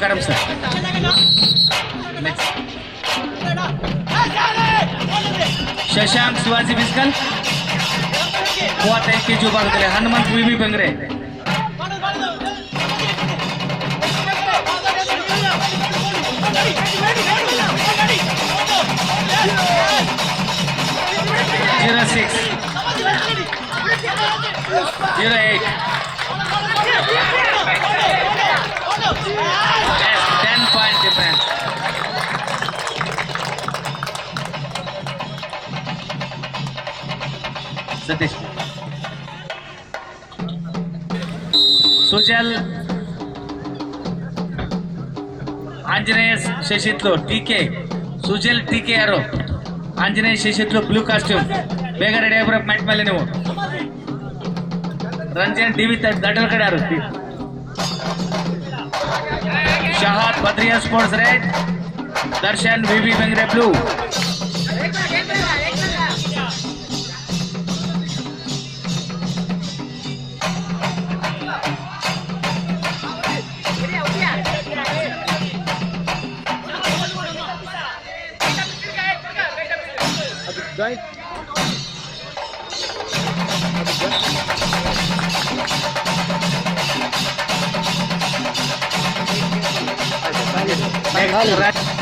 Gangaram sir. Next Shashank Shivaji Biskal 35 kg ವಿಭಾಗದಲ್ಲಿ Hanumanth V B Bengre. Zero 6, 08. Yes, 10 point difference. Satish. Sujal Anjaneya Shashitlu TK. Sujal TK ಯಾರು? Anjaneya Sasihithlu blue costume. ಬೇಗ ready ಆಗ್ಬರ mat ಮೇಲೆ ನೀವು. Ranjan D V ದಟಲ್ ಕಡೆ ಯಾರು? Shahad Badriya sports red. Darshan V V Bengre blue.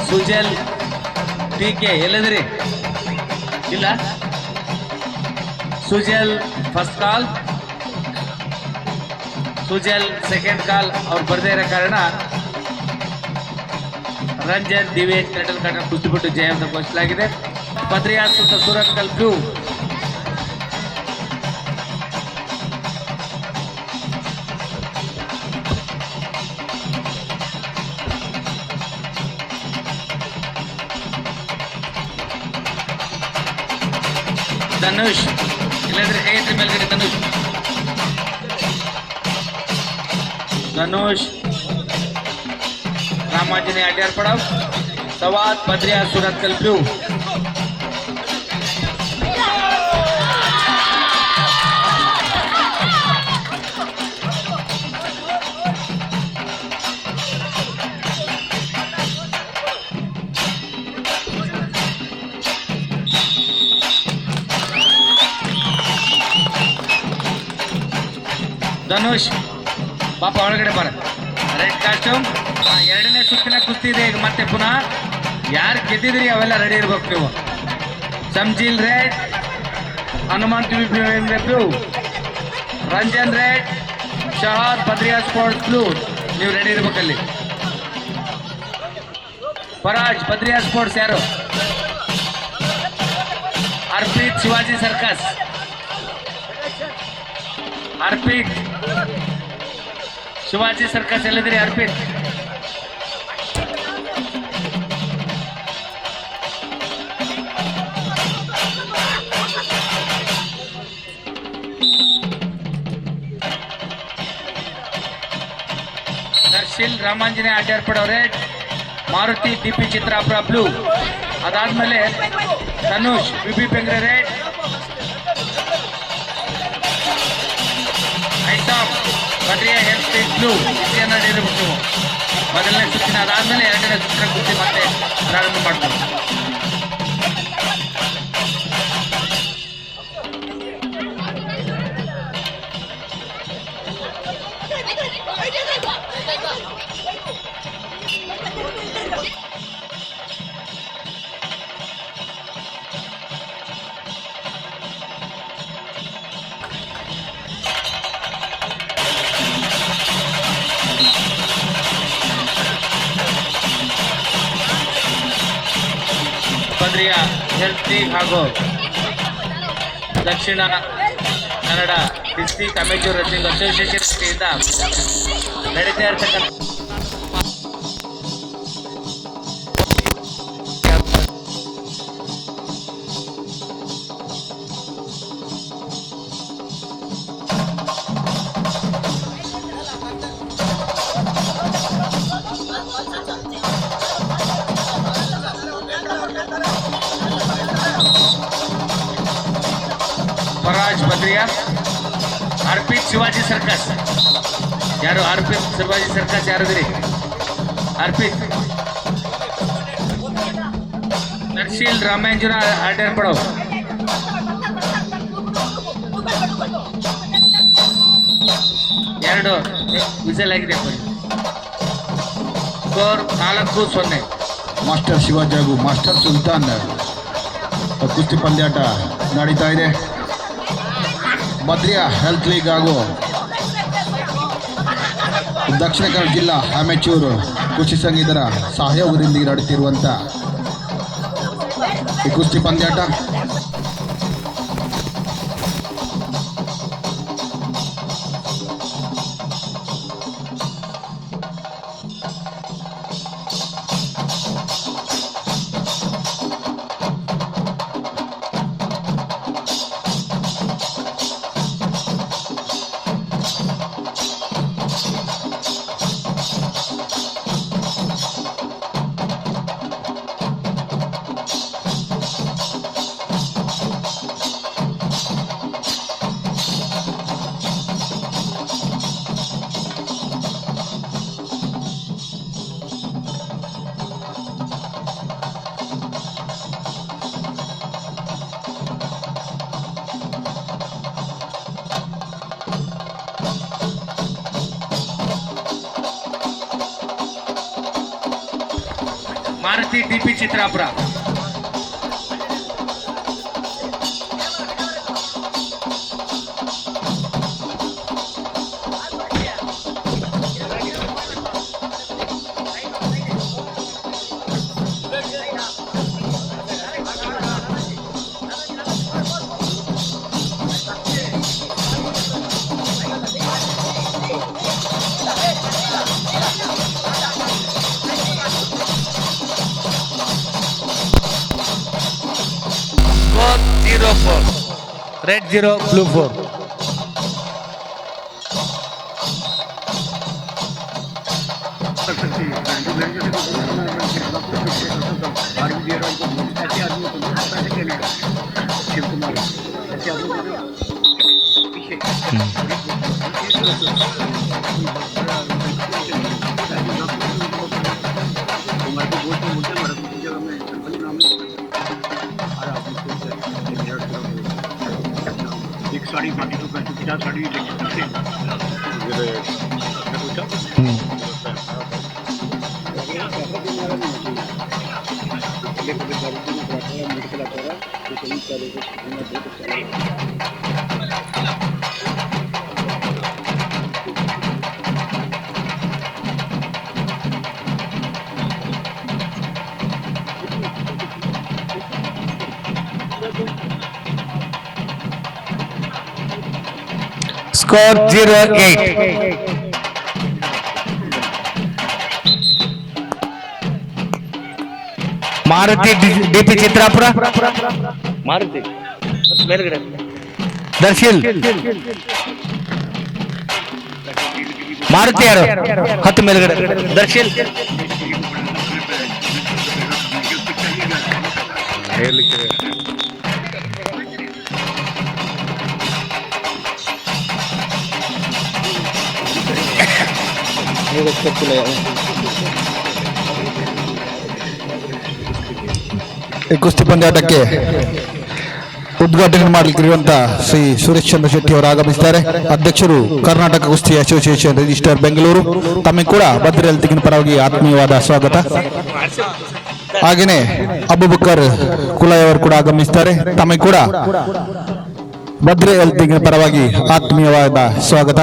Sujal T K ಎಲ್ಲದ್ರಿ? ಇಲ್ಲ. Sujal first call, Sujal second call. ಅವ್ರು ಬರ್ದೇ ಇರೋ ಕಾರಣ ರಂಜನ್ ದಿವೇಶ್ ಟೈಟಲ್ ಕಾರ್ಡ್ ಕುಸ್ತಿಬಿಟ್ಟು ಜಯ ಅಂತ ಘೋಷಿಸಲಾಗಿದೆ. ಬದ್ರಿಯಾ ಸುತ್ತ ಸೂರತ್ ಕಲ್ ಬ್ಲೂ. ಧನುಷ್ ಇಲ್ಲಂದ್ರೆ ಕೈ ಎತ್ತರ ಮೇಲ್ಗಡೆ ಧನುಷ್. ಧನುಷ್ ರಾಮಾಂಜನೇಯ ಅಡ್ಯಾರ್ ಪಡಾವ್. ಸವಾದ್ ಬದ್ರಿಯಾ ಸೂರತ್ ಕಲ್ ಬ್ಲೂ. ಧನುಷ್ ಪಾಪ ಒಳಗಡೆ ಬರ. Red costume. ಎರಡನೇ ಸುತ್ತಿನ ಕುಸ್ತಿ ಇದೆ ಈಗ. ಮತ್ತೆ ಪುನಃ ಯಾರು ಗೆದ್ದಿದ್ರಿ ಅವೆಲ್ಲ ರೆಡಿ ಇರ್ಬೇಕು ನೀವು. Sanjil red, Hanumanth blue, Ranjan red, Shahad Badriya sports blue. ನೀವು ರೆಡಿ ಇರ್ಬೇಕಲ್ಲಿ. ಪರಾಜ್ ಬದ್ರಿಯಾ ಸ್ಪೋರ್ಟ್ಸ್ ಯಾರು? ಅರ್ಪಿತ್ ಶಿವಾಜಿ ಸರ್ಕಸ್. ಅರ್ಪಿತ್ ಶಿವಾಜಿ ಸರ್ಕಸ್ ಎಲ್ಲಿದ್ರಿ? Arpith Darshil Ramanjaneya Adyar Padav red, Maruti D P Chitrapura blue. ಅದಾದ್ಮೇಲೆ ಧನುಷ್ ವಿಬಿ ಬೆಂಗ್ರೆ ರೆಡ್, ಐಟಾಮ್ ಬದ್ರಿಯಾ ಹೆಲ್ತ್ ಸ್ಟೇಟ್ ಬ್ಲೂ. ಇದನ್ನ ಇರಬೇಕು ಮೊದಲನೇ ಸುತ್ತಿನ. ಅದಾದ್ಮೇಲೆ ಎರಡನೇ ಸುತ್ತಿನ ಕುಸ್ತಿ ಮತ್ತೆ ಪ್ರಾರಂಭ ಮಾಡ್ತಾರೆ. ಬದ್ರಿಯಾ ಹೆಲ್ತ್ ಲೀಗ್ ಹಾಗೂ Dakshina Kannada district amateur wrestling association ವತಿಯಿಂದ ನಡೀತಾ ಇರತಕ್ಕಂಥ पराज बद्रिया अर्पित शिवाजी सर्कस यारो अर्पित शिवाजी सर्कस यारो अर्पित दर्शील रामेंजुरा आर्डर पड़ो ಎರಡು ವಿಸಲ್ ಆಗಿದೆ ಸ್ಕೋರ್ 4-0 ಮಾಸ್ಟರ್ ಶಿವಾಜಿ ಹಾಗೂ ಮಾಸ್ಟರ್ ಸುಲ್ತಾನ್ ಕುಸ್ತಿ ಪಂದ್ಯಾಟ ನಡೀತಾ ಇದೆ. ಬದ್ರಿಯಾ ಹೆಲ್ತ್ ಲೀಗ್ ಹಾಗೂ ದಕ್ಷಿಣ ಕನ್ನಡ ಜಿಲ್ಲಾ ಅಮೆಚೂರ್ ಕುಸ್ತಿ ಸಂಘದ ಸಹಯೋಗದೊಂದಿಗೆ ನಡೆಯುತ್ತಿರುವಂಥ ಈ ಕುಸ್ತಿ ಪಂದ್ಯಾಟ Maruti D P Chitrapura red 0 blue 4 साड़ी 50 साड़ी स्कोर 0-8 मारुति डीपी चित्रापुर मारुति मेलगಡೆ दर्शिल मारुति यारो 10 मेलगಡೆ दर्शिल ಈ ಕುಸ್ತಿ ಪಂದ್ಯಾಟಕ್ಕೆ ಉದ್ಘಾಟನೆ ಮಾಡಲಿಕ್ಕಿರುವಂತ ಶ್ರೀ ಸುರೇಶ್ ಚಂದ್ರ ಶೆಟ್ಟಿ ಅವರು ಆಗಮಿಸಿದ್ದಾರೆ. ಅಧ್ಯಕ್ಷರು ಕರ್ನಾಟಕ ಕುಸ್ತಿ ಅಸೋಸಿಯೇಷನ್ ರಿಜಿಸ್ಟರ್ ಬೆಂಗಳೂರು. ತಮಗೆ ಕೂಡ ಬದ್ರಿ ಹೆಲ್ತಿಗಿನ ಪರವಾಗಿ ಆತ್ಮೀಯವಾದ ಸ್ವಾಗತ. ಹಾಗೆಯೇ ಅಬೂಬಕರ್ ಕುಲಾಯ್ ಅವರು ಕೂಡ ಆಗಮಿಸಿದ್ದಾರೆ. ತಮಗೆ ಕೂಡ ಬದ್ರಿ ಹೆಲ್ತಿಗಿನ ಪರವಾಗಿ ಆತ್ಮೀಯವಾದ ಸ್ವಾಗತ.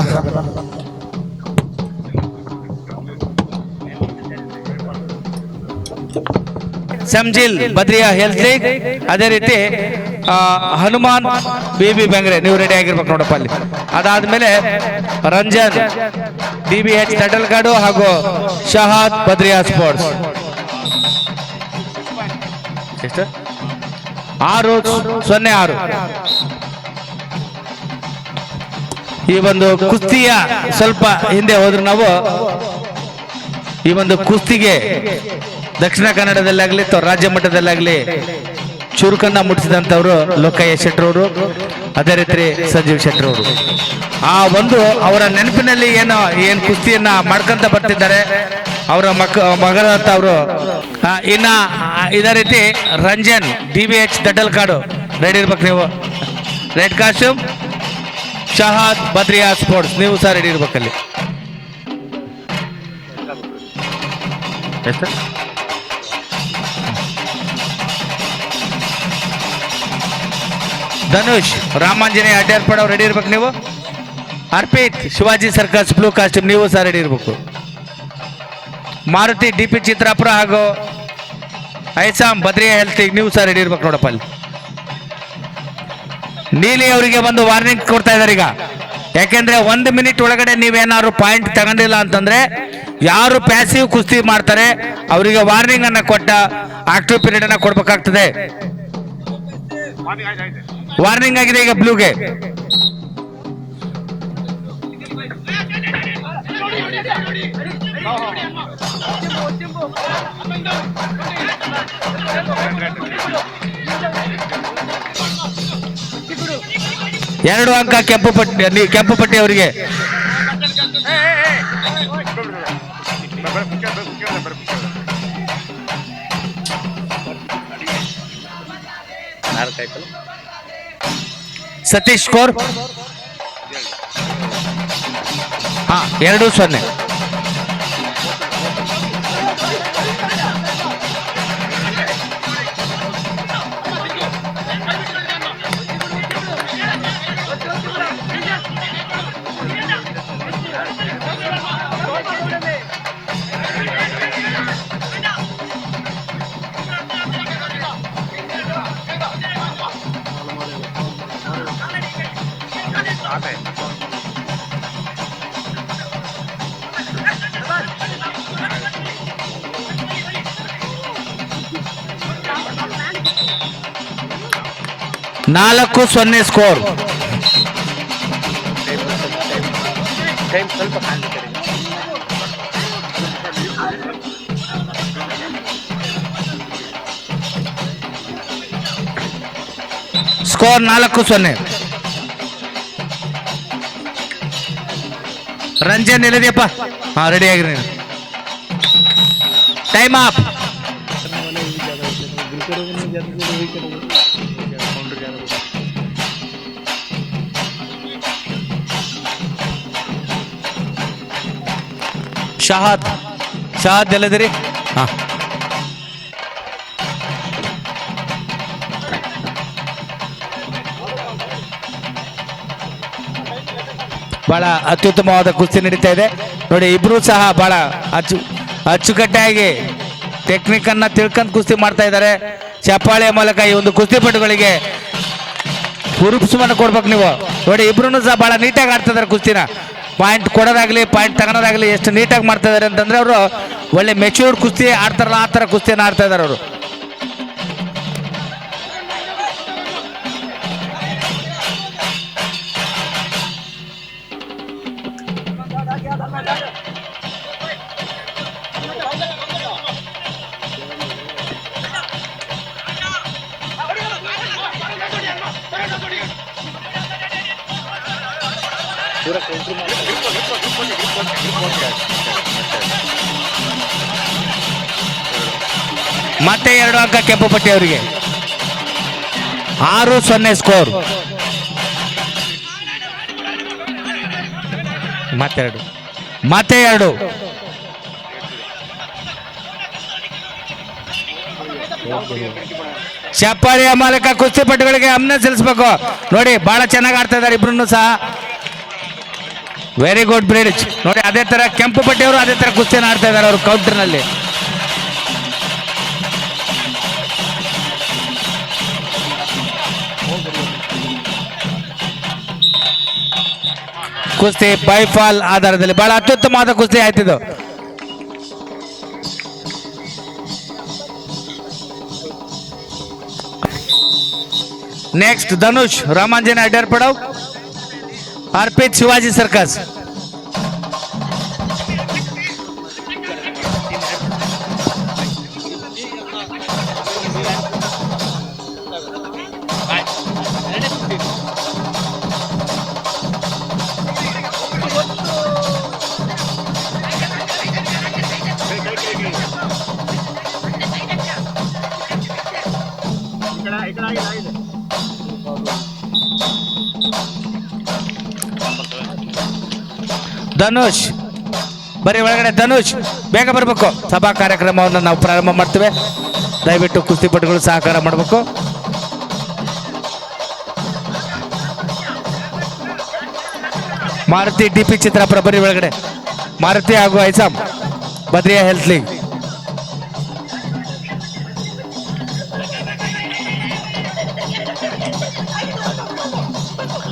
समझिल बद्रिया हेल्थ लीग ಅದೇ ರೀತಿ ಹನುಮಾನ್ ಬಿಬಿ ಬೆಂಗ್ರೆ ನೀವು ರೆಡಿ ಆಗಿರಬೇಕು ನೋಡಪ್ಪ ಅಲ್ಲಿ. ಅದಾದ್ಮೇಲೆ ರಂಜನ್ ಡಿಬಿಎಚ್ ತಡಲ್ಗಾಡು ಹಾಗೂ ಶಹಾದ್ ಬದ್ರಿಯಾ ಸ್ಪೋರ್ಟ್ಸ್ 6-0-6 ಈ ಒಂದು ಕುಸ್ತಿಯ ಸ್ವಲ್ಪ ಹಿಂದೆ ಹೋದ್ರು ನಾವು ಈ ಒಂದು ಕುಸ್ತಿಗೆ ದಕ್ಷಿಣ ಕನ್ನಡದಲ್ಲಾಗಲಿ ಅಥವಾ ರಾಜ್ಯ ಮಟ್ಟದಲ್ಲಾಗಲಿ ಚುರುಕನ್ನ ಮುಟ್ಟಿಸಿದಂಥವ್ರು ಲೋಕಯ್ಯ ಶೆಟ್ಟರವರು, ಅದೇ ರೀತಿ ಸಂಜೀವ್ ಶೆಟ್ಟರವರು. ಆ ಒಂದು ಅವರ ನೆನಪಿನಲ್ಲಿ ಏನು ಕುಸ್ತಿಯನ್ನ ಮಾಡ್ಕೊಂತ ಬರ್ತಿದ್ದಾರೆ ಅವರ ಮಗದಂತ ಅವರು ಇನ್ನ ಇದೇ ರೀತಿ ರಂಜನ್ DBH ದಡ್ಡಲ್ಕಾಡು ರೆಡಿ ಇರ್ಬೇಕು ನೀವು. ರೆಡ್ ಕಾಸ್ಟ್ಯೂಮ್ ಶಹಾದ್ ಬದ್ರಿಯಾ ಸ್ಪೋರ್ಟ್ಸ್ ನೀವು ಸಹ ರೆಡಿ ಇರ್ಬೇಕಲ್ಲಿ. ಎಷ್ಟು ಧನುಷ್ ರಾಮಾಂಜನೇಯ ಅಡ್ಡೇರ್ ಪಡವ್ ರೆಡಿ ಇರ್ಬೇಕು ನೀವು. ARPIT Shivaji circus blue costume ನೀವು ಸಹ ರೆಡಿ ಇರ್ಬೇಕು. ಮಾರುತಿ DP ಚಿತ್ರಾಪುರ ಹಾಗೂ ಐಸಾಮ್ ಬದ್ರಿಯಾ ಹೆಲ್ತ್ ನೀವು ಸಹ ರೆಡಿ ಇರ್ಬೇಕು ನೋಡಪ್ಪ ಅಲ್ಲಿ. ನೀಲಿ ಅವರಿಗೆ ಒಂದು ವಾರ್ನಿಂಗ್ ಕೊಡ್ತಾ ಇದ್ದಾರೆ ಈಗ. ಯಾಕೆಂದ್ರೆ 1 ಮಿನಿಟ್ ಒಳಗಡೆ ನೀವೇನಾದ್ರು ಪಾಯಿಂಟ್ ತಗೊಂಡಿಲ್ಲ ಅಂತಂದ್ರೆ ಯಾರು ಪ್ಯಾಸಿವ್ ಕುಸ್ತಿ ಮಾಡ್ತಾರೆ ಅವರಿಗೆ ವಾರ್ನಿಂಗ್ ಅನ್ನ ಕೊಟ್ಟ ಆಕ್ಟಿವ್ ಪೀರಿಯಡ್ ಅನ್ನ ಕೊಡ್ಬೇಕಾಗ್ತದೆ. ವಾರ್ನಿಂಗ್ ಆಗಿದೆ ಈಗ ಬ್ಲೂಗೆ. ಎರಡು ಅಂಕ ಕೆಂಪು ಪಟ್ಟಿ ಅವರಿಗೆ. ಸತೀಶ್ ಸ್ಕೋರ್ 2-0. ನಾಲ್ಕು 0 ಸ್ಕೋರ್. ಸ್ಕೋರ್ 4-0. ರಂಜನ್ ಎಲ್ಲಿದೆಯಪ್ಪ? ರೆಡಿ ಆಗಿರಿ. Time up. ಶಹಾದ್ ಎಲ್ಲಿದ್ದೀರಿ? ಬಹಳ ಅತ್ಯುತ್ತಮವಾದ ಕುಸ್ತಿ ನಡೀತಾ ಇದೆ ನೋಡಿ. ಇಬ್ರು ಸಹ ಬಹಳ ಅಚ್ಚುಕಟ್ಟಾಗಿ ಟೆಕ್ನಿಕ್ ಅನ್ನ ತಿಳ್ಕೊಂಡ್ ಕುಸ್ತಿ ಮಾಡ್ತಾ ಇದ್ದಾರೆ. ಚಪ್ಪಾಳೆಯ ಮೂಲಕ ಈ ಒಂದು ಕುಸ್ತಿಪಟುಗಳಿಗೆ ಹುರುಪ್ಸವನ್ನು ಕೊಡ್ಬೇಕು ನೀವು ನೋಡಿ. ಇಬ್ರು ಸಹ ಬಹಳ ನೀಟಾಗಿ ಆಡ್ತಾ ಇದಾರೆ ಕುಸ್ತಿನ. ಪಾಯಿಂಟ್ ಕೊಡೋದಾಗ್ಲಿ ಪಾಯಿಂಟ್ ತಗೊಳೋದಾಗ್ಲಿ ಎಷ್ಟು ನೀಟಾಗಿ ಮಾಡ್ತಾ ಇದಾರೆ ಅಂತಂದ್ರೆ ಅವರು ಒಳ್ಳೆ ಮೆಚ್ಯೂರ್ಡ್ ಕುಸ್ತಿ ಆಡ್ತಾರಲ್ಲ ಆ ಥರ ಕುಸ್ತಿಯನ್ನು ಆಡ್ತಾ ಇದ್ದಾರೆ ಅವರು. ಮತ್ತೆ 2 ಅಂಕ ಕೆಂಪು ಪಟ್ಟಿ ಅವರಿಗೆ. 6-0 ಸ್ಕೋರ್. ಮತ್ತೆ 2 ಚಪ್ಪಾಳಿಯ ಮೂಲಕ ಕುಸ್ತಿಪಟುಗಳಿಗೆ ಅಮ್ನ ಸಲ್ಲಿಸಬೇಕು ನೋಡಿ. ಬಹಳ ಚೆನ್ನಾಗಿ ಆಡ್ತಾ ಇದ್ದಾರೆ ಇಬ್ರು ಸಹ. ವೆರಿ ಗುಡ್ ಬ್ರಿಡ್ಜ್ ನೋಡಿ. ಅದೇ ತರ ಕೆಂಪು ಪಟ್ಟಿಯವರು ಅದೇ ತರ ಕುಸ್ತಿಯನ್ನು ಆಡ್ತಾ ಇದ್ದಾರೆ ಅವರು ಕೌಂಟರ್ ನಲ್ಲಿ. ಕುಸ್ತಿ ಬೈಫಾಲ್ ಆಧಾರದಲ್ಲಿ ಬಹಳ ಅತ್ಯುತ್ತಮವಾದ ಕುಸ್ತಿ ಆಯ್ತಿದ್ದು. Next Dhanush Ramanjaneya Adyar Padav, Arpith Shivaji circus. ಧನುಷ್ ಬರೀ ಒಳಗಡೆ ಧನುಷ್ ಬೇಗ ಬರಬೇಕು. ಸಭಾ ಕಾರ್ಯಕ್ರಮವನ್ನು ನಾವು ಪ್ರಾರಂಭ ಮಾಡ್ತೇವೆ. ದಯವಿಟ್ಟು ಕುಸ್ತಿಪಟುಗಳು ಸಹಕಾರ ಮಾಡಬೇಕು. ಮಾರುತಿ DP ಚಿತ್ರಾಪುರ ಬರೀ ಒಳಗಡೆ. ಮಾರುತಿ ಹಾಗೂ ಐಸಾಮ್ ಬದ್ರಿಯಾ ಹೆಲ್ತ್ ಲೀಗ್.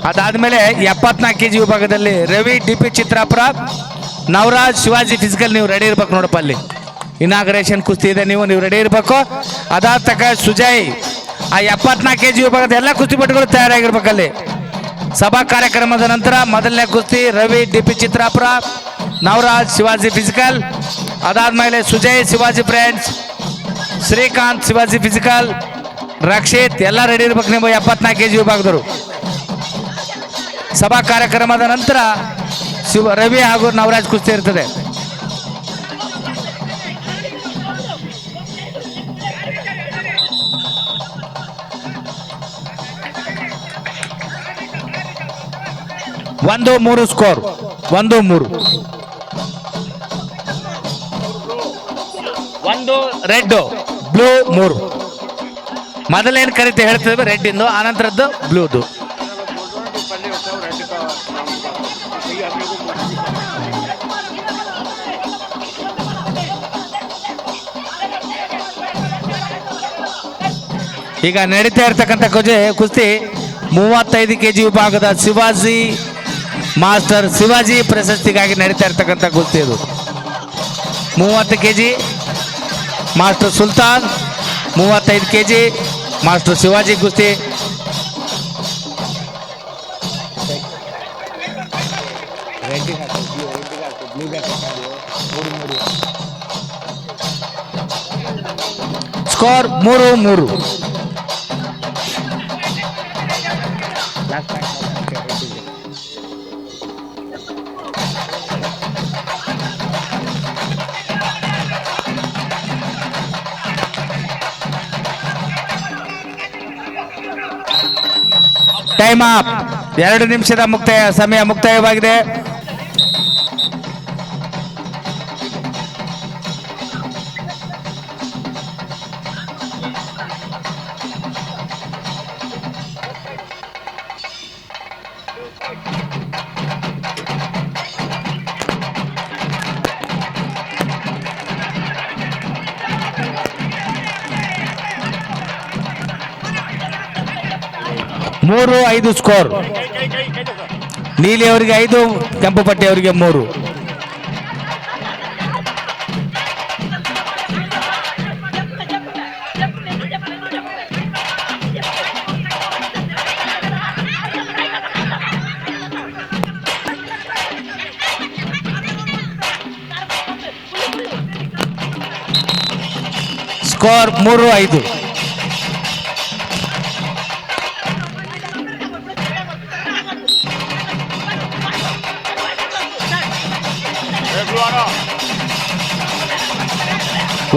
ಅದಾದ್ಮೇಲೆ 74 kg ವಿಭಾಗದಲ್ಲಿ ರವಿ DP ಚಿತ್ರಾಪುರ, ನವರಾಜ್ ಶಿವಾಜಿ ಫಿಸಿಕಲ್. ನೀವು ರೆಡಿ ಇರ್ಬೇಕು ನೋಡಪ್ಪ, ಅಲ್ಲಿ ಇನಾಗ್ರೇಷನ್ ಕುಸ್ತಿ ಇದೆ, ನೀವು ರೆಡಿ ಇರ್ಬೇಕು. ಅದಾದ ತಕ್ಕ ಸುಜಯ್ ಆ 74 kg ವಿಭಾಗದ ಎಲ್ಲ ಕುಸ್ತಿಪಟುಗಳು ತಯಾರಾಗಿರ್ಬೇಕಲ್ಲಿ. ಸಭಾ ಕಾರ್ಯಕ್ರಮದ ನಂತರ ಮೊದಲನೇ ಕುಸ್ತಿ ರವಿ DP ಚಿತ್ರಾಪುರ, ನವರಾಜ್ ಶಿವಾಜಿ ಫಿಸಿಕಲ್. ಅದಾದ್ಮೇಲೆ ಸುಜಯ್ ಶಿವಾಜಿ ಫ್ರೆಂಡ್ಸ್, ಶ್ರೀಕಾಂತ್ ಶಿವಾಜಿ ಫಿಸಿಕಲ್, ರಕ್ಷಿತ್ ಎಲ್ಲ ರೆಡಿ ಇರ್ಬೇಕು ನೀವು 74 kg ವಿಭಾಗದವರು. ಸಭಾ ಕಾರ್ಯಕ್ರಮದ ನಂತರ ರವಿ ಹಾಗೂ ನವರಾಜ್ ಕುಸ್ತಿ ಇರ್ತದೆ. ಒಂದು 3 ಸ್ಕೋರ್, 1-3. ಒಂದು ರೆಡ್, ಬ್ಲೂ 3. ಮೊದಲೇನು ಕರಿತೆ ಹೇಳ್ತೇವೆ ರೆಡ್ ಇಂದು, ಆನಂತರದ್ದು ಬ್ಲೂದು. ಈಗ ನಡೀತಾ ಇರ್ತಕ್ಕಂಥ ಕುಸ್ತಿ 35 kg ವಿಭಾಗದ ಶಿವಾಜಿ ಮಾಸ್ಟರ್ ಶಿವಾಜಿ ಪ್ರಶಸ್ತಿಗಾಗಿ ನಡೀತಾ ಇರ್ತಕ್ಕಂಥ ಕುಸ್ತಿ ಇದು. 30 kg master Sultan, 35 kg master Shivaji ಕುಸ್ತಿ. ಸ್ಕೋರ್ 3-3. Time up. 2 ನಿಮಿಷದ ಸಮಯ ಮುಕ್ತಾಯವಾಗಿದೆ. ಮೂರು 5 ಸ್ಕೋರ್. ನೀಲಿ ಅವರಿಗೆ 5, ಕೆಂಪು ಪಟ್ಟಿ ಅವರಿಗೆ 3. ಸ್ಕೋರ್ 3-5.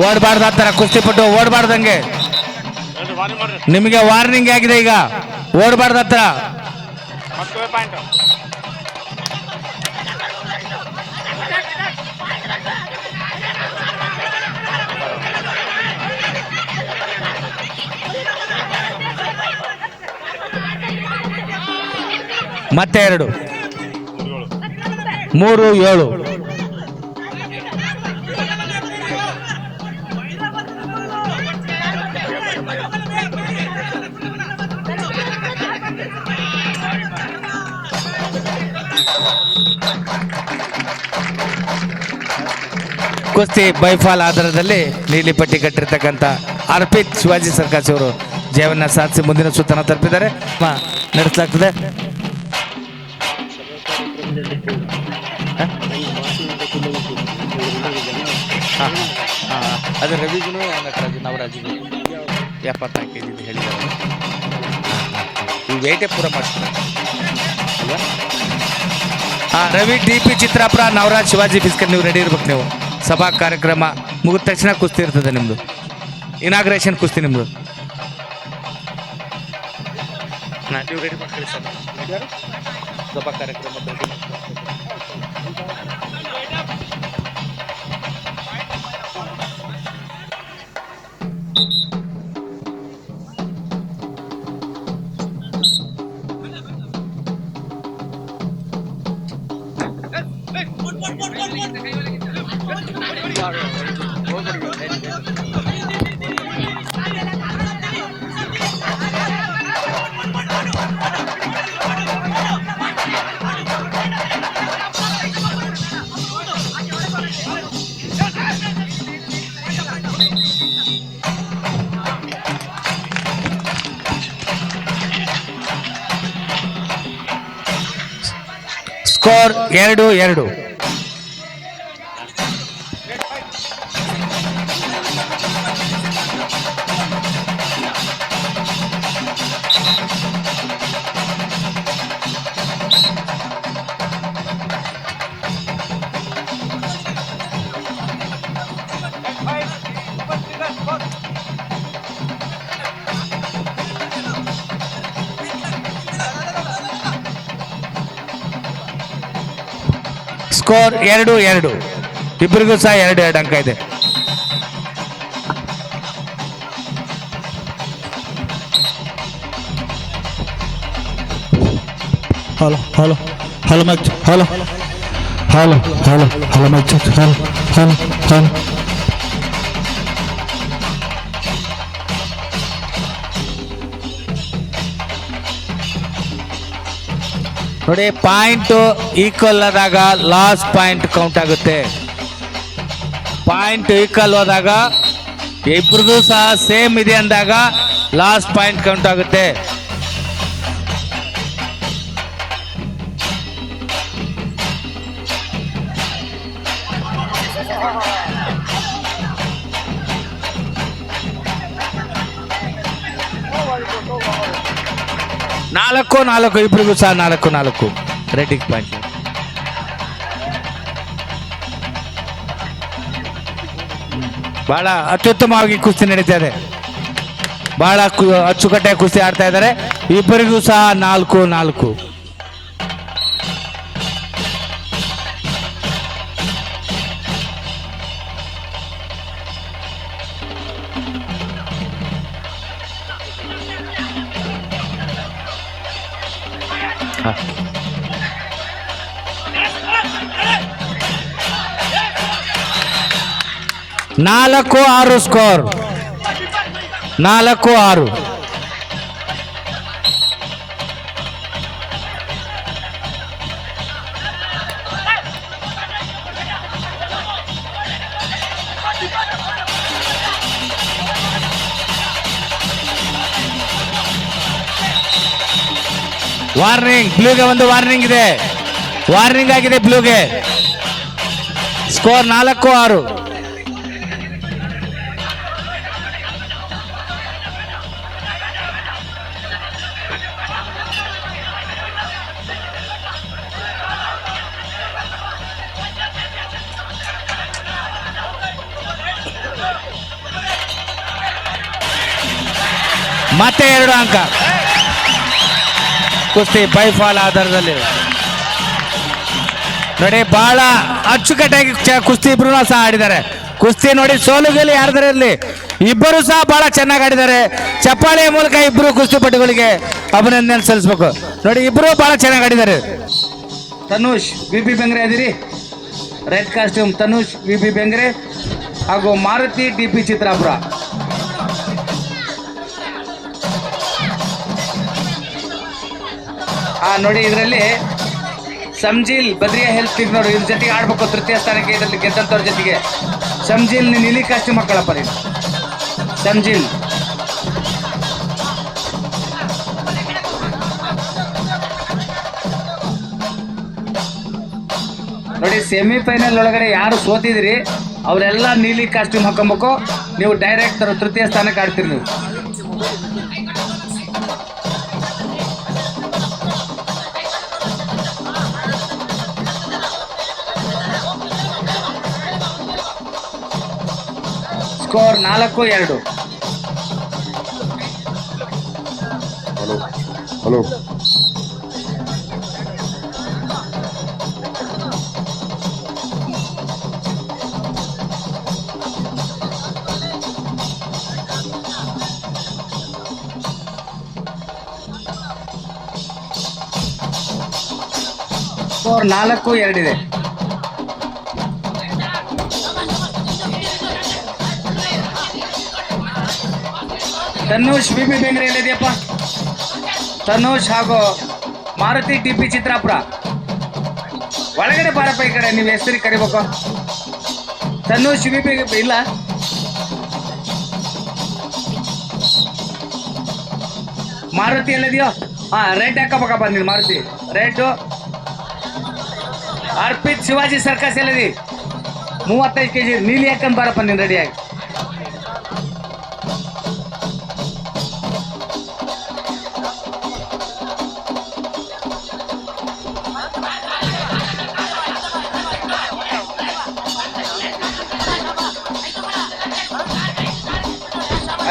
ಓಡಬಾರ್ದು, ಆ ಥರ ಕುಸ್ತಿಪಟ್ಟು ಓಡಬಾರ್ದಂಗೆ. ನಿಮಗೆ ವಾರ್ನಿಂಗ್ ಆಗಿದೆ, ಈಗ ಓಡಬಾರ್ದು ಹತ್ರ. ಮತ್ತೆ 2 3-7. ಕುಸ್ತಿ ಬೈಫಾಲ್ ಆಧಾರದಲ್ಲಿ ನೀಲಿ ಪಟ್ಟಿ ಕಟ್ಟಿರ್ತಕ್ಕಂಥ ಅರ್ಪಿತ್ ಶಿವಾಜಿ ಸರ್ಕಾಸಿ ಅವರು ಜಯವನ್ನ ಸಾಧಿಸಿ ಮುಂದಿನ ಸುತ್ತನ ತಲುಪಿದ್ದಾರೆ. ನಡೆಸಲಾಗ್ತದೆ. ಅದು ರವಿಗೂ ನವರಾಜಿಗೂ 74 kg ಹೇಳಿದ್ದಾರೆ. ಈ ವೇಟೇ ಪೂರ ಮಾಡ್ತಾರೆ ಅಲ್ವಾ? Ravi DP Chitrapura, Navaraj Shivaji physical. ನೀವು ರೆಡಿ ಇರ್ಬೇಕು. ನೀವು ಸಭಾ ಕಾರ್ಯಕ್ರಮ ಮುಗಿದ ತಕ್ಷಣ ಕುಸ್ತಿ ಇರ್ತದೆ ನಿಮ್ಮದು, ಇನಾಗ್ರೇಷನ್ ಕುಸ್ತಿ ನಿಮ್ಮದು. ನೀವು ರೆಡಿ ಮಾಡಿ ಕಳಿಸೋಣ ಸಭಾ ಕಾರ್ಯಕ್ರಮದಲ್ಲಿ ಸ್ಕೋರ್ 2-2. ಸ್ಕೋರ್ 2-2. ಇಬ್ಬರಿಗೂ ಸಹ 2-2 ಅಂಕ ಇದೆ. Hello hello hello mic hello hello hello hello mic hello hello hello ನೋಡಿ, ಪಾಯಿಂಟ್ ಈಕ್ವಲ್ ಆದಾಗ ಲಾಸ್ಟ್ ಪಾಯಿಂಟ್ ಕೌಂಟ್ ಆಗುತ್ತೆ. ಪಾಯಿಂಟ್ ಈಕ್ವಲ್ ಹೋದಾಗ ಇಬ್ರದ್ದು ಸಹ ಸೇಮ್ ಇದೆ ಅಂದಾಗ ಲಾಸ್ಟ್ ಪಾಯಿಂಟ್ ಕೌಂಟ್ ಆಗುತ್ತೆ. ನಾಲ್ಕು ಇಬ್ಬರಿಗೂ ಸಹ 4-4 ರೇಟಿಂಗ್ ಪಾಯಿಂಟ್. ಬಹಳ ಅತ್ಯುತ್ತಮವಾಗಿ ಕುಸ್ತಿ ನಡೀತಾ ಇದೆ. ಬಹಳ ಅಚ್ಚುಕಟ್ಟೆ ಕುಸ್ತಿ ಆಡ್ತಾ ಇದ್ದಾರೆ. ಇಬ್ಬರಿಗೂ ಸಹ 4-4. ನಾಲ್ಕು 6 ಸ್ಕೋರ್. 4-6. ವಾರ್ನಿಂಗ್, ಬ್ಲೂಗೆ ಒಂದು ವಾರ್ನಿಂಗ್ ಇದೆ. ವಾರ್ನಿಂಗ್ ಆಗಿದೆ ಬ್ಲೂಗೆ. ಸ್ಕೋರ್ 4-6. ಮತ್ತೆ 2 ಅಂಕ. ಕುಸ್ತಿ ಬೈಫಾಲ್ ಆಧಾರದಲ್ಲಿ ನೋಡಿ, ಬಹಳ ಅಚ್ಚುಕಟ್ಟಾಗಿ ಕುಸ್ತಿ ಇಬ್ರು ಸಹ ಆಡಿದ್ದಾರೆ. ಕುಸ್ತಿ ನೋಡಿ, ಸೋಲು ಗೆಲ್ಲಿ ಯಾರ್ದರಲ್ಲಿ ಇಬ್ಬರು ಸಹ ಬಹಳ ಚೆನ್ನಾಗಿ ಆಡಿದ್ದಾರೆ. ಚಪ್ಪಾಳೆಯ ಮೂಲಕ ಇಬ್ಬರು ಕುಸ್ತಿಪಟುಗಳಿಗೆ ಅಭಿನಂದನೆ ಸಲ್ಲಿಸಬೇಕು. ನೋಡಿ, ಇಬ್ಬರು ಬಹಳ ಚೆನ್ನಾಗಿ ಆಡಿದ್ದಾರೆ. ತನುಷ್ ವಿ.ಪಿ. ಬೆಂಗ್ರೆ ಅದಿರಿ, red costume Tanush V P. Bengre ಹಾಗೂ ಮಾರುತಿ ಡಿ.ಪಿ. ಚಿತ್ರಾಪುರ. ನೋಡಿ, ಇದರಲ್ಲಿ ಸಂಜೀಲ್ ಬದ್ರಿಯಾ ಹೆಲ್ತ್ ಕ್ಲಿನಿಕ್ನವರು ಇದ್ರ ಜೊತೆಗೆ ಆಡ್ಬೇಕು. ತೃತೀಯ ಸ್ಥಾನಕ್ಕೆ ಇದರಲ್ಲಿ ಗೆದ್ದಂಥವ್ರ ಜೊತೆಗೆ ಸಂಜೀಲ್ ನೀಲಿ ಕಾಸ್ಟ್ಯೂಮ್ ಹಾಕೊಳ್ಳಪ್ಪ ನೀನು. ಸಂಜೀಲ್ ನೋಡಿ, ಸೆಮಿಫೈನಲ್ ಒಳಗಡೆ ಯಾರು ಸೋತಿದ್ರಿ ಅವರೆಲ್ಲ ನೀಲಿ ಕಾಸ್ಟ್ಯೂಮ್ ಹಾಕೊಬೇಕು. ನೀವು ಡೈರೆಕ್ಟ್ ತೃತೀಯ ಸ್ಥಾನಕ್ಕೆ ಆಡ್ತೀರಿ ನೀವು. ಸ್ಕೋರ್ 4-2. ಹಲೋ ಸ್ಕೋರ್ 4-2 ಇದೆ. ತನ್ನೂಷ್ ಬಿಬಿ ಬೆಂಗ್ರೆ ಎಲ್ಲಿದೆಯಪ್ಪ? ತನ್ನೂಷ್ ಹಾಗೂ ಮಾರುತಿ ಟಿಪಿ ಚಿತ್ರಾಪುರ ಒಳಗಡೆ ಬಾರಪ್ಪ ಈ ಕಡೆ. ನೀವು ಹೆಸರಿಗೆ ಕರಿಬೇಕು. ತನ್ನೂಷ್ ಬಿಬಿ ಇಲ್ಲ. ಮಾರುತಿ ಎಲ್ಲಿದೆಯೋ? ಹಾ, ರೆಡ್ ಹಾಕಬೇಕಪ್ಪ ನೀನು. ಮಾರುತಿ ರೆಡ್. ಅರ್ಪಿತ್ ಶಿವಾಜಿ ಸರ್ಕಸ್ ಎಲ್ಲಿದೆ? 35 kg ನೀಲಿ ಹಾಕೊಂಡ್ ಬಾರಪ್ಪ ನೀನು ರೆಡಿಯಾಗಿ.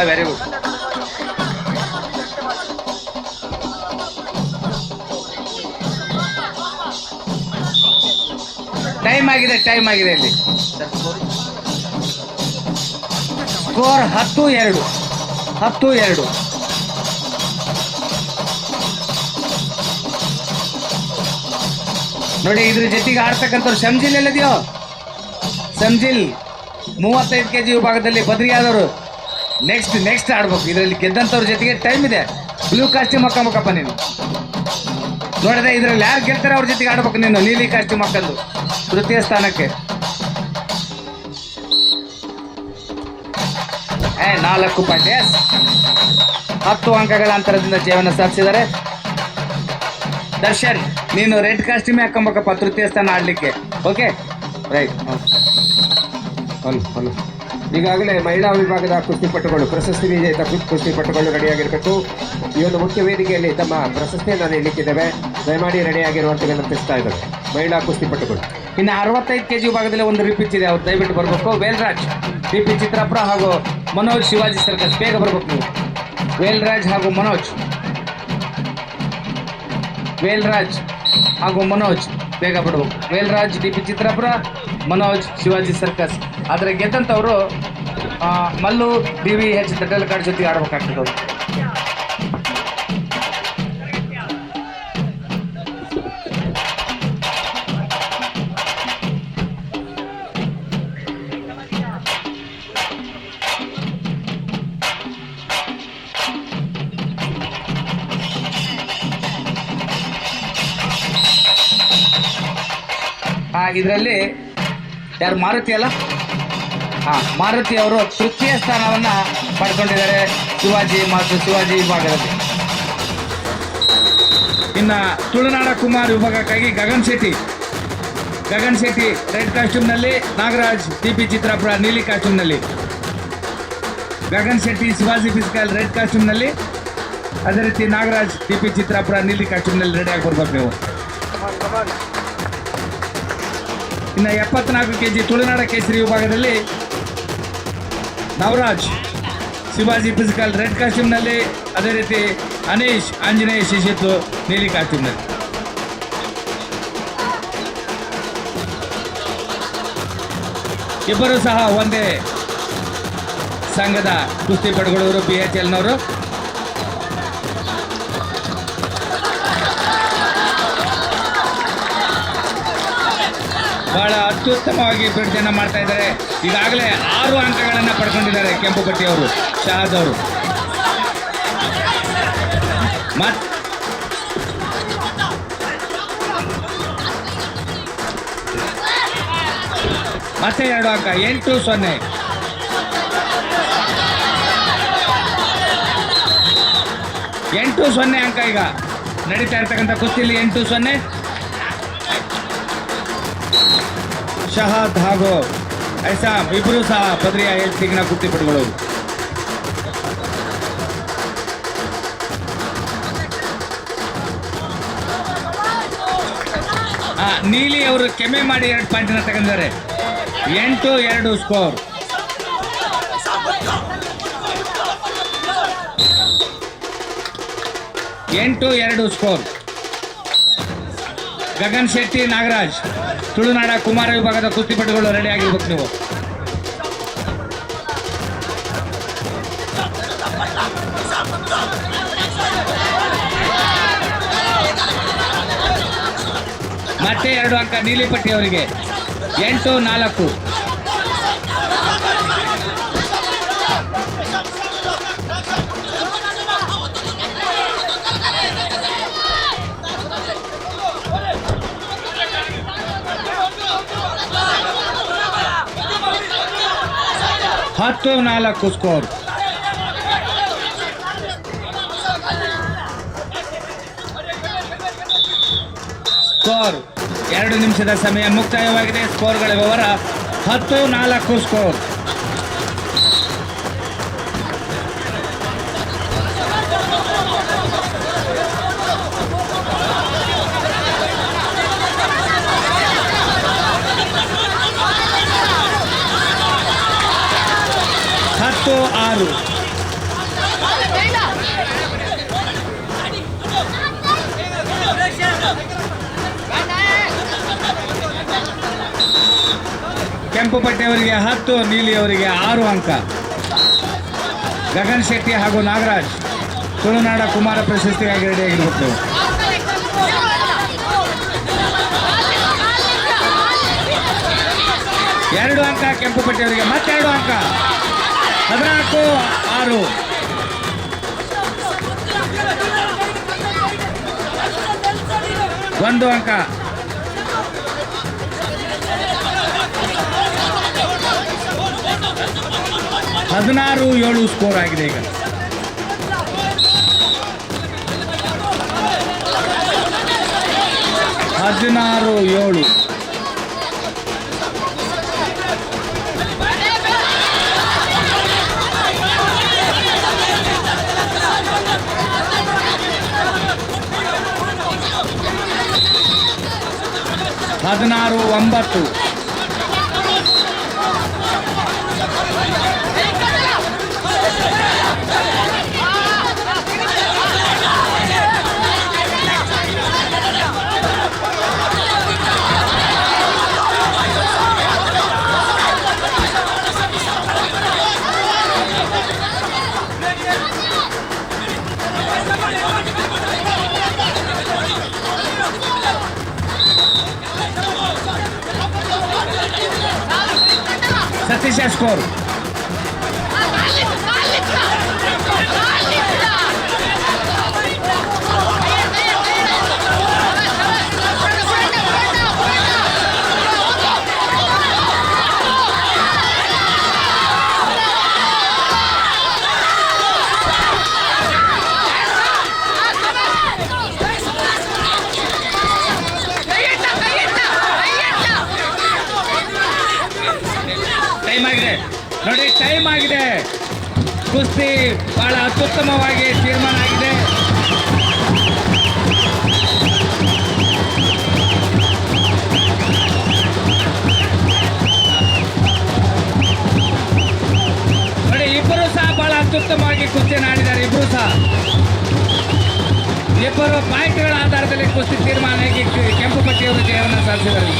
Very good. ಟೈಮ್ ಆಗಿದೆ ಇಲ್ಲಿ. ಸ್ಕೋರ್ 10-2. ನೋಡಿ, ಇದ್ರ ಜೊತೆಗೆ ಆಡ್ತಕ್ಕಂಥವ್ರು ಶಂಜಿಲ್ ಎಲ್ಲದೆಯೋ? ಶಂಜಿಲ್ 35 kg ವಿಭಾಗದಲ್ಲಿ ಬದ್ರಿಯಾದವರು ನೆಕ್ಸ್ಟ್ ಆಡ್ಬೇಕು. ಇದರಲ್ಲಿ ಗೆದ್ದಂಥವ್ರ ಜೊತೆಗೆ ಟೈಮ್ ಇದೆ. ಬ್ಲೂ ಕಾಸ್ಟ್ಯೂಮ್ ಹಾಕಬೇಕಪ್ಪ ನೀನು. ನೋಡಿದೆ, ಇದ್ರಲ್ಲಿ ಯಾರು ಗೆಲ್ತಾರೆ ಅವ್ರ ಜೊತೆಗೆ ಆಡ್ಬೇಕು ನೀನು. ನೀಲಿ ಕಾಸ್ಟ್ಯೂಮ್ ಹಾಕೊಂಡು ತೃತೀಯ ಸ್ಥಾನಕ್ಕೆ 4 ಪಾಯಿಂಟ್. 10 ಅಂಕಗಳ ಅಂತರದಿಂದ ಜೀವನ ಸಾಧಿಸಿದ್ದಾರೆ. ದರ್ಶನ್, ನೀನು ರೆಡ್ ಕಾಸ್ಟ್ಯೂಮ್ ಹಾಕೊಂಬೇಕಪ್ಪ ತೃತೀಯ ಸ್ಥಾನ ಆಡ್ಲಿಕ್ಕೆ. Okay, right. ಈಗಾಗಲೇ ಮಹಿಳಾ ವಿಭಾಗದ ಕುಸ್ತಿಪಟುಗಳು, ಪ್ರಶಸ್ತಿ ವಿಜೇತ ಕುಸ್ತಿಪಟುಗಳು ರೆಡಿಯಾಗಿರಬೇಕು. ಈ ಒಂದು ಮುಖ್ಯ ವೇದಿಕೆಯಲ್ಲಿ ತಮ್ಮ ಪ್ರಶಸ್ತಿಯನ್ನು ನೀಡಲಿಕ್ಕಿದ್ದೇವೆ. ದಯಮಾಡಿ ರೆಡಿಯಾಗಿರುವಂತ ವಿನಂತಿಸ್ತಾ ಇದ್ದಾರೆ ಮಹಿಳಾ ಕುಸ್ತಿಪಟುಗಳು. ಇನ್ನು 65 kg ವಿಭಾಗದಲ್ಲಿ ಒಂದು ರಿಪಿಚ್ ಇದೆ, ಅವ್ರು ದಯವಿಟ್ಟು ಬರಬೇಕು. ವೇಲ್ರಾಜ್ ಟಿಪಿ ಚಿತ್ರಾಪುರ ಹಾಗೂ ಮನೋಜ್ ಶಿವಾಜಿ ಸರ್ಕಸ್, ಬೇಗ ಬರ್ಬೇಕು ನೀವು. ವೇಲ್ರಾಜ್ ಹಾಗೂ ಮನೋಜ್ ಬೇಗ ಬಿಡ್ಬೇಕು. ವೇಲ್ರಾಜ್ ಟಿಪಿ ಚಿತ್ರಾಪುರ, ಮನೋಜ್ ಶಿವಾಜಿ ಸರ್ಕಸ್. ಆದರೆ ಗೆದ್ದಂಥವರು ಮಲ್ಲು DVH ತಟಲ್ಕಾಡ್ ಜೊತೆಗೆ ಆಡ್ಬೇಕಾಗ್ತದೆ ಅವರು. ಇದರಲ್ಲಿ ಯಾರು? ಮಾರುತಿ ಅಲ್ಲ? ಮಾರುತಿ ಅವರು ತೃತೀಯ ಸ್ಥಾನವನ್ನ ಪಡ್ಕೊಂಡಿದ್ದಾರೆ ಶಿವಾಜಿ ವಿಭಾಗದಲ್ಲಿ. ಇನ್ನು ತುಳುನಾಡ ಕುಮಾರ್ ವಿಭಾಗಕ್ಕಾಗಿ ಗಗನ್ ಶೆಟ್ಟಿ ರೆಡ್ ಕಾಸ್ಟ್ಯೂಮ್ನಲ್ಲಿ, ನಾಗರಾಜ್ ಟಿಪಿ ಚಿತ್ರಾಪುರ ನೀಲಿ ಕಾಸ್ಟ್ಯೂಮ್ನಲ್ಲಿ. ಗಗನ್ ಶೆಟ್ಟಿ ಶಿವಾಜಿ ಫಿಸಿಕಲ್ ರೆಡ್ ಕಾಸ್ಟ್ಯೂಮ್ನಲ್ಲಿ, ಅದೇ ರೀತಿ ನಾಗರಾಜ್ ಟಿಪಿ ಚಿತ್ರಾಪುರ ನೀಲಿ ಕಾಸ್ಟ್ಯೂಮ್ನಲ್ಲಿ ರೆಡಿಯಾಗಿ ಬರ್ಬೇಕು ನೀವು. ಇನ್ನು 74 kg ತುಳುನಾಡ ಕೇಸರಿ ವಿಭಾಗದಲ್ಲಿ ನವರಾಜ್ ಶಿವಾಜಿ ಫಿಸಿಕಲ್ ರೆಡ್ ಕಾಸ್ಟ್ಯೂಮ್ನಲ್ಲಿ, ಅದೇ ರೀತಿ ಅನೀಶ್ ಆಂಜನೇಯ ಶಿಶಿತ್ತು ನೀಲಿ ಕಾಸ್ಟ್ಯೂಮ್ನಲ್ಲಿ. ಇಬ್ಬರು ಸಹ ಒಂದೇ ಸಂಘದ ಕುಸ್ತಿಪಟುಗಳು, BHLನವರು. ಬಹಳ ಅತ್ಯುತ್ತಮವಾಗಿ ಬಿಡುಗಡೆಯನ್ನು ಮಾಡ್ತಾ ಇದ್ದಾರೆ. ಈಗಾಗಲೇ 6 ಅಂಕಗಳನ್ನು ಪಡ್ಕೊಂಡಿದ್ದಾರೆ ಕೆಂಪು ಪಟ್ಟಿಯವರು, ಶಹಾದ್ ಅವರು. ಮತ್ತೆ 2 ಅಂಕ, 8-0. ಅಂಕ ಈಗ ನಡೀತಾ ಇರ್ತಕ್ಕಂಥ ಕುಸ್ತಿಯಲ್ಲಿ 8-0. ಶಹಾದ್ ಹಾಗೂ ಐಸಾಮ್ ಇಬ್ಬರು ಸಹ ಬದ್ರಿಯಾ ಹೆಲ್ತ್ ಲೀಗ್ನ ಕುಸ್ತಿಪಟುಗಳು. ನೀಲಿ ಅವರು ಕೆಮ್ಮೆ ಮಾಡಿ 2 ಪಾಯಿಂಟ್ ತಗೊಂಡಿದ್ದಾರೆ. 8-2 ಸ್ಕೋರ್. 8-2 ಸ್ಕೋರ್. ಗಗನ್ ಶೆಟ್ಟಿ ನಾಗರಾಜ್, ತುಳುನಾಡ ಕುಮಾರ ವಿಭಾಗದ ಕುಸ್ತಿಪಟುಗಳು ರೆಡಿ ಆಗಿರ್ಬೇಕು ನೀವು. ಮತ್ತೆ 2 ಅಂಕ ನೀಲಿಪಟ್ಟಿ ಅವರಿಗೆ. 8-4. ಹತ್ತು 4 ಸ್ಕೋರ್. ಸ್ಕೋರ್ 2 ನಿಮಿಷದ ಸಮಯ ಮುಕ್ತಾಯವಾಗಿದೆ. ಸ್ಕೋರ್ಗಳ ವಿವರ 10-4 ಸ್ಕೋರ್. ಹತ್ತು 6. ಕೆಂಪು ಪಟ್ಟೆಯವರಿಗೆ 10, ನೀಲಿ ಅವರಿಗೆ 6 ಅಂಕ. ಗಗನ್ ಶೆಟ್ಟಿ ಹಾಗೂ ನಾಗರಾಜ್ ತುಳುನಾಡ ಕುಮಾರ ಪ್ರಶಸ್ತಿಗಾಗಿ ರೆಡಿಯಾಗಿರ್ಬೇಕು. 2 ಅಂಕ ಕೆಂಪು ಪಟ್ಟೆಯವರಿಗೆ, ಮತ್ತೆ 2 ಅಂಕ. 14-6. ಒಂದು ಅಂಕ. 16-7 ಸ್ಕೋರ್ ಆಗಿದೆ ಈಗ. ಹದಿನಾರು 7. ಹದಿನಾರು 9. ಸತೀಶ ಸ್ಕೋರ್. ಟೈಮ್ ಆಗಿದೆ ನೋಡಿ, ಟೈಮ್ ಆಗಿದೆ. ಕುಸ್ತಿ ಬಹಳ ಅತ್ಯುತ್ತಮವಾಗಿ ತೀರ್ಮಾನ ಆಗಿದೆ. ನೋಡಿ, ಇಬ್ಬರು ಸಹ ಬಹಳ ಅತ್ಯುತ್ತಮವಾಗಿ ಕುಸ್ತಿಯನ್ನು ಆಡಿದ್ದಾರೆ. ಇಬ್ಬರು ಸಹ ಇಬ್ಬರು ಪಾಯಿಂಟ್ಗಳ ಆಧಾರದಲ್ಲಿ ಕುಸ್ತಿ ತೀರ್ಮಾನ ಆಗಿ ಕೆಂಪು ಪಟ್ಟಿಯವರು ಜಯವನ್ನು ಸಾಧಿಸಿದ್ದಾರೆ.